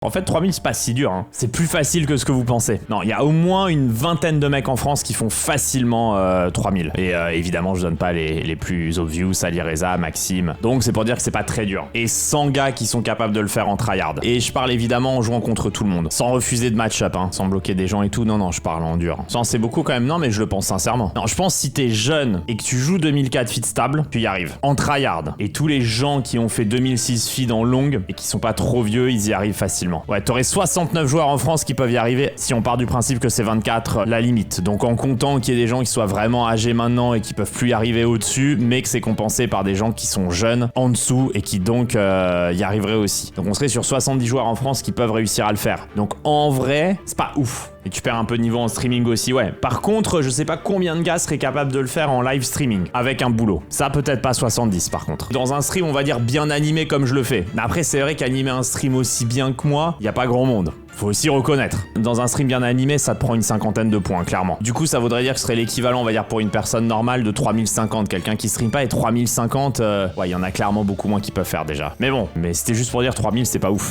En fait, 3000, c'est pas si dur, hein. C'est plus facile que ce que vous pensez. Non, il y a au moins une vingtaine de mecs en France qui font facilement 3000. Et évidemment, je donne pas les plus obvious, Ali Reza, Maxime. Donc c'est pour dire que c'est pas très dur. Et 100 gars qui sont capables de le faire en tryhard. Et je parle évidemment en jouant contre tout le monde. Sans refuser de match-up, hein. Sans bloquer des gens et tout. Non, je parle en dur. 100, c'est beaucoup quand même. Non, mais je le pense sincèrement. Non, je pense si t'es jeune et que tu joues 2004 feed stable, tu y arrives. En tryhard. Et tous les gens qui ont fait 2006 feed en longue et qui sont pas trop vieux, ils y arrivent facilement. Ouais, t'aurais 69 joueurs en France qui peuvent y arriver si on part du principe que c'est 24 la limite. Donc en comptant qu'il y ait des gens qui soient vraiment âgés maintenant et qui peuvent plus y arriver au-dessus, mais que c'est compensé par des gens qui sont jeunes en dessous et qui donc y arriveraient aussi. Donc on serait sur 70 joueurs en France qui peuvent réussir à le faire. Donc en vrai, c'est pas ouf. Et tu perds un peu de niveau en streaming aussi, ouais. Par contre, je sais pas combien de gars seraient capables de le faire en live streaming, avec un boulot. Ça, peut-être pas 70 par contre. Dans un stream, on va dire bien animé comme je le fais. Mais après, c'est vrai qu'animer un stream aussi bien que moi, y a pas grand monde. Faut aussi reconnaître. Dans un stream bien animé, ça te prend une cinquantaine de points, clairement. Du coup, ça voudrait dire que ce serait l'équivalent, on va dire, pour une personne normale de 3050. Quelqu'un qui stream pas et 3050, ouais, il y en a clairement beaucoup moins qui peuvent faire déjà. Mais bon, mais c'était juste pour dire 3000, c'est pas ouf.